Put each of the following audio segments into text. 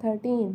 13।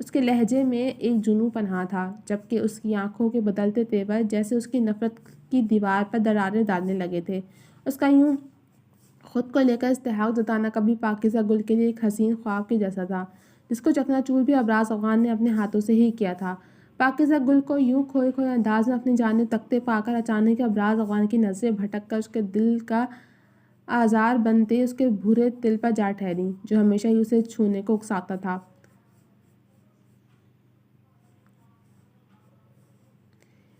اس کے لہجے میں ایک جنون پنہاں تھا، جبکہ اس کی آنکھوں کے بدلتے تیور جیسے اس کی نفرت کی دیوار پر دراریں ڈالنے لگے تھے۔ اس کا یوں خود کو لے کر استحقاق جتانا کبھی پاکیزہ گل کے لیے ایک حسین خواب کے جیسا تھا، جس کو چکنا چور بھی ابراز افغان نے اپنے ہاتھوں سے ہی کیا تھا۔ پاکیزہ گل کو یوں کھوئے کھوئے انداز میں اپنی جانب تکتے پا کر اچانک ابراز افغان کی نظریں بھٹک کر اس کے دل کا آزار بنتے اس کے بھورے دل پر جا ٹھہریں، جو ہمیشہ ہی اسے چھونے کو اکساتا تھا۔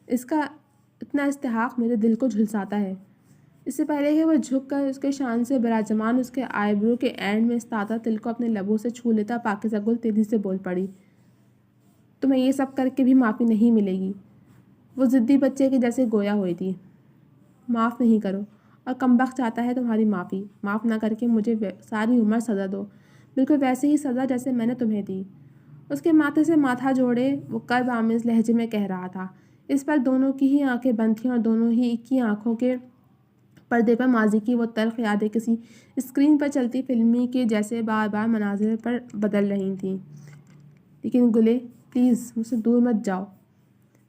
اس کا اتنا استحقاق میرے دل کو جھلساتا ہے۔ اس سے پہلے کہ وہ جھک کر اس کے شان سے براجمان اس کے آئیبرو کے اینڈ میں استادہ تل کو اپنے لبوں سے چھو لیتا، پاکیزہ گل تیزی سے بول پڑی، تمہیں یہ سب کر کے بھی معافی نہیں ملے گی۔ وہ ضدی بچے کے جیسے گویا ہوئی تھی۔ معاف نہیں کرو، اور کمبخت چاہتا ہے تمہاری معافی۔ معاف نہ کر کے مجھے ساری عمر سزا دو، بالکل ویسے ہی سزا جیسے میں نے تمہیں دی۔ اس کے ماتھے سے ماتھا جوڑے وہ کرب آمیز لہجے میں کہہ رہا تھا۔ اس پر دونوں کی ہی آنکھیں بند تھیں اور دونوں ہی کی آنکھوں کے پردے پر ماضی کی وہ تلخ یادیں کسی اسکرین پر چلتی فلمی کے جیسے بار بار مناظر پر بدل رہی تھیں۔ لیکن گلے، پلیز مجھ سے دور مت جاؤ۔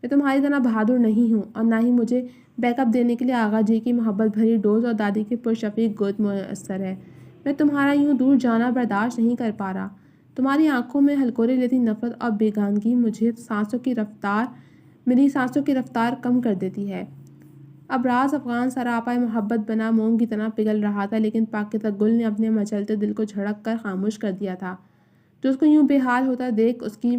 میں تمہاری طرح بہادر نہیں ہوں، اور نہ ہی مجھے بیک اپ دینے کے لیے آغا جی کی محبت بھری ڈوز اور دادی کی پرشفیق گود میسر ہے۔ میں تمہارا یوں دور جانا برداشت نہیں کر پا رہا۔ تمہاری آنکھوں میں ہلکورے لیتی نفرت اور بیگانگی میری سانسوں کی رفتار کم کر دیتی ہے۔ ابراز افغان سراپا محبت بنا موم کی طرح پگھل رہا تھا، لیکن پاکیزہ گل نے اپنے مچلتے دل کو جھڑک کر خاموش کر دیا تھا، جو اس کو یوں بے حال ہوتا دیکھ اس کی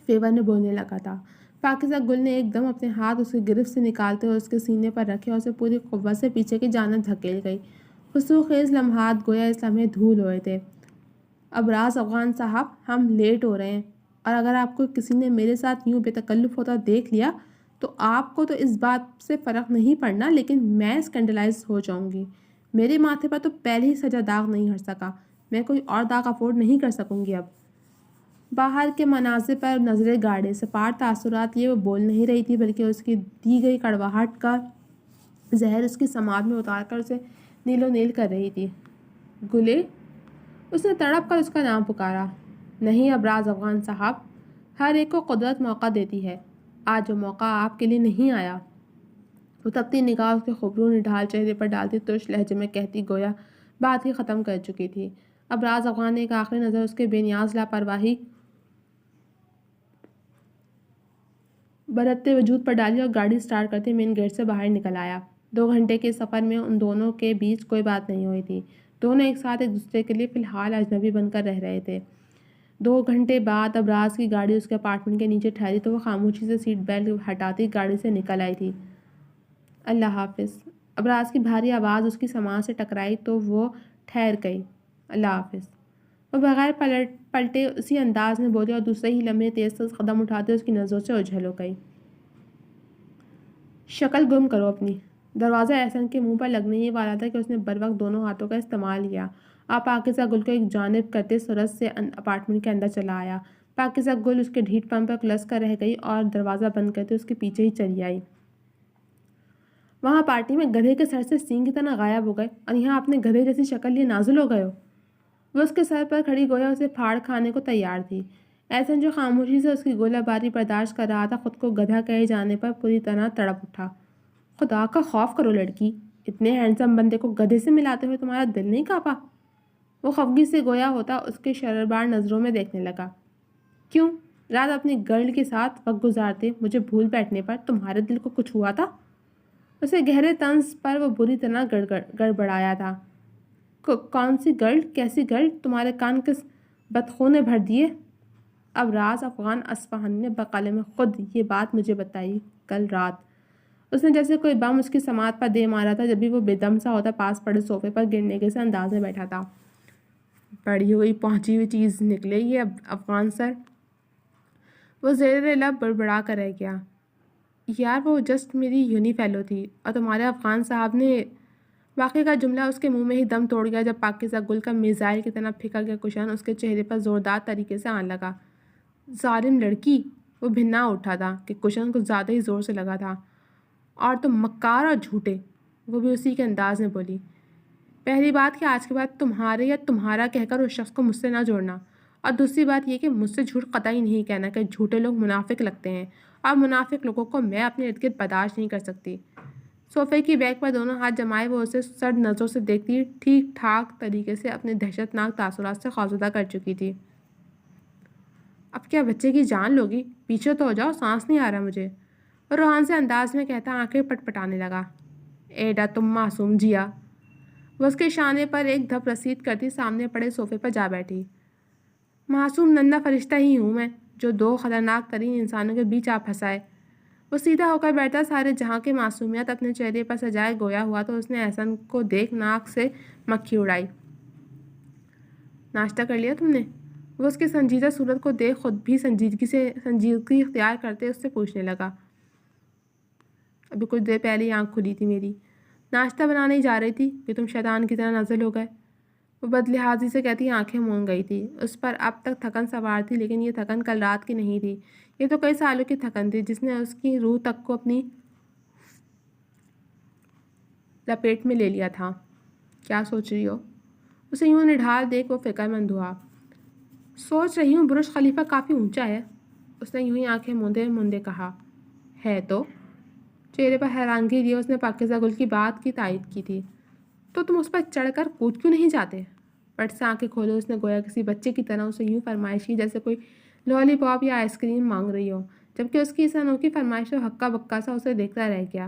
فیور میں بولنے لگا تھا۔ پاکیزہ گل نے ایک دم اپنے ہاتھ اس کی گرفت سے نکالتے ہوئے اس کے سینے پر رکھے اور اسے پوری قوت سے پیچھے کی جانب دھکیل گئی۔ خسرو خیز لمحات گویا اس لمحے دھول ہوئے تھے۔ ابراز افغان صاحب، ہم لیٹ ہو رہے ہیں، اور اگر آپ کو کسی نے میرے ساتھ یوں بے تکلف ہوتا دیکھ لیا تو آپ کو تو اس بات سے فرق نہیں پڑنا، لیکن میں اسکینڈلائز ہو جاؤں گی۔ میرے ماتھے پر تو پہلے ہی سجا داغ نہیں ہٹ سکا، میں کوئی اور داغ افورڈ نہیں کر سکوں گی اب۔ باہر کے مناظر پر نظریں گاڑے سپاٹ تاثرات لیے وہ بول نہیں رہی تھی، بلکہ اس کی دی گئی کڑواہٹ کا زہر اس کی سماعت میں اتار کر اسے نیل و نیل کر رہی تھی۔ گلے، اس نے تڑپ کر اس کا نام پکارا۔ نہیں ابراز افغان صاحب، ہر ایک کو قدرت موقع دیتی ہے، آج وہ موقع آپ کے لیے نہیں آیا۔ وہ تپتی نگاہ اس کے خوبرو نڈھال چہرے پر ڈالتی ترش لہجے میں کہتی گویا بات ہی ختم کر چکی تھی۔ ابراز افغان نے ایک آخری نظر اس کے بے نیاز لاپرواہی برتتے وجود پر ڈالی اور گاڑی سٹارٹ کرتے مین گیٹ سے باہر نکل آیا۔ 2 گھنٹے کے سفر میں ان دونوں کے بیچ کوئی بات نہیں ہوئی تھی۔ دونوں ایک ساتھ ایک دوسرے کے لیے فی الحال اجنبی بن کر رہ رہے تھے۔ 2 گھنٹے بعد ابراز کی گاڑی اس کے اپارٹمنٹ کے نیچے ٹھہری تو وہ خاموشی سے سیٹ بیلٹ ہٹاتی گاڑی سے نکل آئی تھی۔ اللہ حافظ۔ ابراز کی بھاری آواز اس کی سماعت سے ٹکرائی تو وہ ٹھہر گئی۔ اللہ حافظ، وہ بغیر پلٹے اسی انداز میں بولی اور دوسرے ہی لمحے تیز قدم اٹھاتے اس کی نظروں سے اوجھل ہو گئی۔ شکل گم کرو اپنی۔ دروازہ احسن کے منہ پر لگنے ہی والا تھا کہ اس نے بروقت دونوں ہاتھوں کا استعمال کیا اور پاکیزہ گل کو ایک جانب کرتے سرعت سے اپارٹمنٹ کے اندر چلا آیا۔ پاکیزہ گل اس کے ڈھیٹ پن پر کلس کر رہ گئی اور دروازہ بند کرتے اس کے پیچھے ہی چلی آئی۔ وہاں پارٹی میں گدھے کے سر سے سینگ کی طرح غائب ہو گئے، اور یہاں اپنے گدھے جیسی شکل لیے نازل ہو گئے ہو۔ وہ اس کے سر پر کھڑی گویا اسے پھاڑ کھانے کو تیار تھی۔ احسن جو خاموشی سے اس کی گولہ باری برداشت کر رہا تھا، خود کو گدھا کہے جانے پر پوری طرح تڑپ اٹھا۔ خدا کا خوف کرو لڑکی، اتنے ہینڈسم بندے کو گدھے سے ملاتے ہوئے تمہارا دل نہیں کانپا؟ وہ خفگی سے گویا ہوتا اس کے شرربار نظروں میں دیکھنے لگا۔ کیوں؟ رات اپنی گرل کے ساتھ وقت گزارتے مجھے بھول بیٹھنے پر تمہارے دل کو کچھ ہوا تھا؟ اسے گہرے طنز پر وہ بری طرح گڑبڑایا تھا۔ کون سی گرل؟ کیسی گرل؟ تمہارے کان کس بدخو نے بھر دیے؟ ابراز افغان اصفہانی نے بقلم خود یہ بات مجھے بتائی کل رات۔ اس نے جیسے کوئی بم اس کی سماعت پر دے مارا تھا، جب بھی وہ بے دم سا ہوتا پاس پڑے صوفے پر گرنے کے سے انداز میں بیٹھا تھا۔ بڑی ہوئی پہنچی ہوئی چیز نکلے یہ افغان سر۔ وہ زیر لب بڑبڑا کر رہ گیا۔ یار وہ جسٹ میری یونی فیلو تھی، اور تمہارے افغان صاحب نے… باقی کا جملہ اس کے منہ میں ہی دم توڑ گیا جب پاکیزہ گل کا میزائل کی طرح پھکا گیا کشن اس کے چہرے پر زوردار طریقے سے آن لگا۔ ظالم لڑکی! وہ بھنا اٹھا تھا کہ کشن کچھ زیادہ ہی زور سے لگا تھا۔ اور تم مکار اور جھوٹے! وہ بھی اسی کے انداز میں بولی۔ پہلی بات کہ آج کے بعد تمہارے یا تمہارا کہہ کر اس شخص کو مجھ سے نہ جوڑنا، اور دوسری بات یہ کہ مجھ سے جھوٹ قطعی نہیں کہنا کہ جھوٹے لوگ منافق لگتے ہیں، اور منافق لوگوں کو میں اپنے ارد گرد برداشت نہیں کر سکتی۔ صوفے کی بیگ پر دونوں ہاتھ جمائے وہ اسے سرد نظروں سے دیکھتی ٹھیک ٹھاک طریقے سے اپنے دہشت ناک تاثرات سے خوفزدہ کر چکی تھی۔ اب کیا بچے کی جان لوگی؟ پیچھے تو ہو جاؤ، سانس نہیں آ رہا مجھے، اور روحان سے انداز میں کہتا آنکھیں پٹ پٹانے لگا۔ ایڈا تم معصوم جیا۔ وہ اس کے شانے پر ایک دھپ رسید کرتی سامنے پڑے صوفے پر جا بیٹھی۔ معصوم ننھا فرشتہ ہی ہوں میں، جو دو خطرناک ترین انسانوں کے بیچ آ پھنسائے۔ وہ سیدھا ہو کر بیٹھا، سارے جہاں کی معصومیت اپنے چہرے پر سجائے گویا ہوا، تو اس نے احسن کو دیکھ ناک سے مکھی اڑائی۔ ناشتہ کر لیا تم نے؟ وہ اس کی سنجیدہ صورت کو دیکھ خود بھی سنجیدگی اختیار کرتے اس سے پوچھنے لگا۔ ابھی کچھ دیر پہلے ہی آنکھ کھلی تھی میری، ناشتہ بنانے ہی جا رہی تھی کہ تم شیطان کی طرح نازل ہو گئے۔ وہ بدلحاظی سے کہتی آنکھیں مون گئی تھی۔ اس پر اب تک تھکن سوار تھی، لیکن یہ تھکن کل رات کی نہیں تھی، یہ تو کئی سالوں کی تھکن تھی جس نے اس کی روح تک کو اپنی لپیٹ میں لے لیا تھا۔ کیا سوچ رہی ہو؟ اسے یوں نڈھال دیکھ وہ فکر مند ہوا۔ سوچ رہی ہوں برج خلیفہ کافی اونچا ہے، اس نے یوں ہی آنکھیں موندے موندے کہا۔ ہے تو؟ چہرے پر حیرانگی لیے اس نے پاکیزہ گل کی بات کی تائید کی تھی۔ تو تم اس پر چڑھ کر کود کیوں نہیں جاتے؟ پٹ سے آنکھیں کھولے اس نے گویا کسی بچے کی طرح اسے یوں فرمائش کی جیسے کوئی لالی پاپ یا آئس کریم مانگ رہی ہو، جبکہ اس کی اس انوکھی فرمائش و ہکا بکا سا اسے دیکھتا رہ گیا۔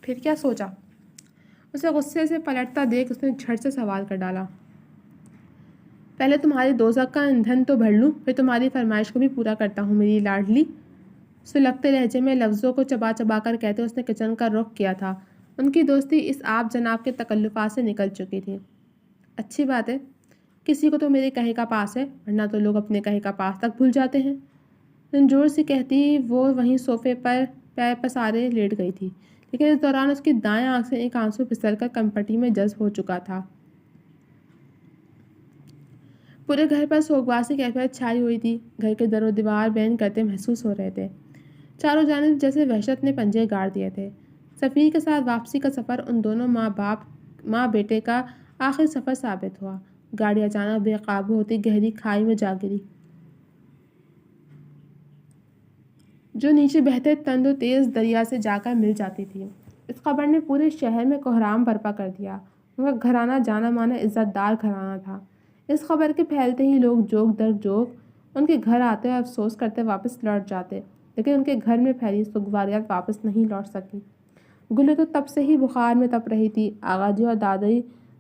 پھر کیا سوچا؟ اسے غصے سے پلٹتا دیکھ اس نے جھٹ سے سوال کر ڈالا۔ پہلے تمہاری دوزخ کا ایندھن تو بھر لوں، پھر تمہاری فرمائش کو بھی پورا کرتا ہوں میری لاڈلی۔ سلگتے لہجے میں لفظوں کو چبا چبا کر کہتے اس نے کچن کا رخ کیا تھا۔ ان کی دوستی اس آپ جناب کے تکلفات سے نکل چکی تھی۔ اچھی بات ہے، کسی کو تو میرے کہے کا پاس ہے، ورنہ تو لوگ اپنے کہے کا پاس تک بھول جاتے ہیں۔ رنجور سی کہتی وہ وہیں صوفے پر پیر پسارے لیٹ گئی تھی، لیکن اس دوران اس کی دائیں آنکھ سے ایک آنسو پھسل کر کمپٹی میں جذب ہو چکا تھا۔ پورے گھر پر سوگواسی کیفیت چھائی ہوئی تھی۔ گھر کے در و دیوار بین کرتے محسوس ہو رہے تھے۔ چاروں جانب جیسے وحشت نے پنجے گاڑ دیے تھے۔ سفیر کے ساتھ واپسی کا سفر ان دونوں ماں بیٹے کا آخری سفر ثابت ہوا۔ گاڑی اچانک بے قابو ہوتی گہری کھائی میں جا گری، جو نیچے بہتے تند و تیز دریا سے جا کر مل جاتی تھی۔ اس خبر نے پورے شہر میں کوہرام برپا کر دیا۔ ان کا گھرانہ جانا مانا عزت دار گھرانہ تھا۔ اس خبر کے پھیلتے ہی لوگ جوک در جوک ان کے گھر آتے اور افسوس کرتے واپس لوٹ جاتے، لیکن ان کے گھر میں پھیلی سوگواریات واپس نہیں لوٹ سکی۔ گلے تو تب سے ہی بخار میں تپ رہی تھی۔ آغا جی اور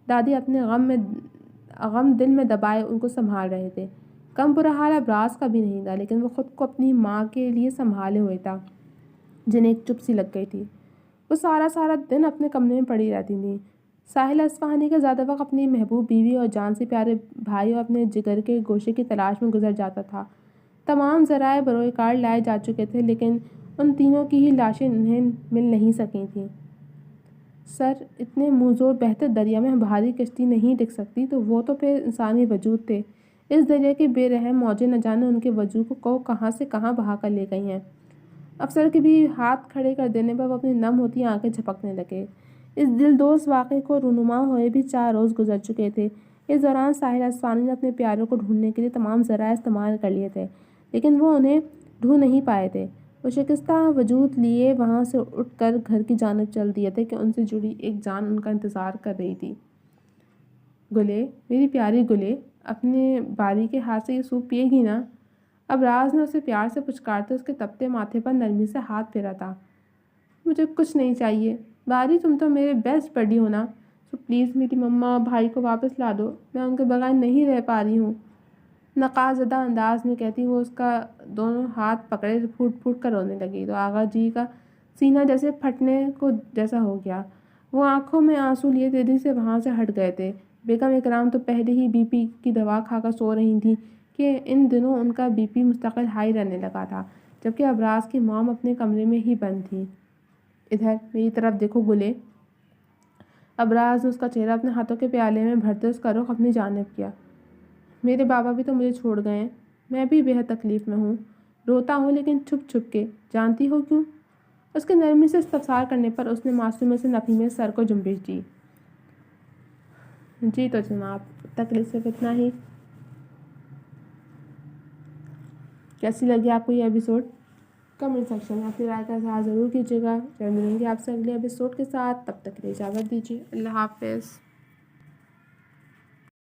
دادی اپنے غم دل میں دبائے ان کو سنبھال رہے تھے۔ کم برا حال ابراز کا بھی نہیں تھا، لیکن وہ خود کو اپنی ماں کے لیے سنبھالے ہوئے تھا، جنہیں ایک چپ سی لگ گئی تھی۔ وہ سارا دن اپنے کمرے میں پڑی رہتی تھیں۔ ساحل اصفہانی کا زیادہ وقت اپنی محبوب بیوی اور جان سے پیارے بھائی اور اپنے جگر کے گوشے کی تلاش میں گزر جاتا تھا۔ تمام ذرائع بروئے کار لائے جا چکے تھے، لیکن ان تینوں کی ہی لاشیں انہیں مل نہیں سکی تھیں۔ سر، اتنے منہ زور بہتے دریا میں بھاری کشتی نہیں ٹک سکتی، تو وہ تو پھر انسانی وجود تھے۔ اس دریا کی بے رحم موجیں نہ جانے ان کے وجود کو کہاں سے کہاں بہا کر لے گئی ہیں۔ افسر کے بھی ہاتھ کھڑے کر دینے پر وہ اپنی نم ہوتی آنکھیں جھپکنے لگے۔ اس دلدوز واقعے کو رونما ہوئے بھی 4 روز گزر چکے تھے۔ اس دوران ساحل اصفہانی نے اپنے پیاروں کو ڈھونڈنے کے لیے تمام ذرائع استعمال کر لیے تھے، لیکن وہ انہیں ڈھونڈ نہیں پائے تھے۔ وہ شکستہ وجود لیے وہاں سے اٹھ کر گھر کی جانب چل دیے تھے کہ ان سے جڑی ایک جان ان کا انتظار کر رہی تھی۔ گلے، میری پیاری گلے، اپنے باری کے ہاتھ سے یہ سوپ پیے گی نا؟ ابراز نے اسے پیار سے پچکارتے اس کے تپتے ماتھے پر نرمی سے ہاتھ پھیرا تھا۔ مجھے کچھ نہیں چاہیے باری، تم تو میرے بیسٹ بڈی ہو نا، سو پلیز میری مما اور بھائی کو واپس لا دو، میں ان کے بغیر نہیں رہ پا رہی ہوں۔ نقاص زدہ انداز میں کہتی وہ اس کا دونوں ہاتھ پکڑے پھوٹ پھوٹ کر رونے لگی، تو آغا جی کا سینہ جیسے پھٹنے کو جیسا ہو گیا۔ وہ آنکھوں میں آنسو لیے تیزی سے وہاں سے ہٹ گئے تھے۔ بیگم اکرام تو پہلے ہی بی پی کی دوا کھا کر سو رہی تھیں کہ ان دنوں ان کا بی پی مستقل ہائی رہنے لگا تھا، جبکہ ابراز کی موم اپنے کمرے میں ہی بند تھی۔ ادھر میری طرف دیکھو گلے۔ ابراز نے اس کا چہرہ اپنے ہاتھوں کے پیالے میں بھرتے اس کا رخ اپنی جانب کیا۔ میرے بابا بھی تو مجھے چھوڑ گئے ہیں، میں بھی بے حد تکلیف میں ہوں، روتا ہوں لیکن چھپ چھپ کے، جانتی ہو کیوں؟ اس کے نرمی سے استفسار کرنے پر اس نے معصومی سے نفی میں سر کو جنبش دی۔ جی تو جناب، تکلیف صرف اتنا ہی۔ کیسی لگی آپ کو یہ ایپیسوڈ؟ کمنٹ سیکشن میں اپنی رائے کا اظہار ضرور کیجیے گا۔ ملیں گے آپ سے اگلے ایپیسوڈ کے ساتھ، تب تک کے لیے اجازت دیجیے۔ اللہ حافظ۔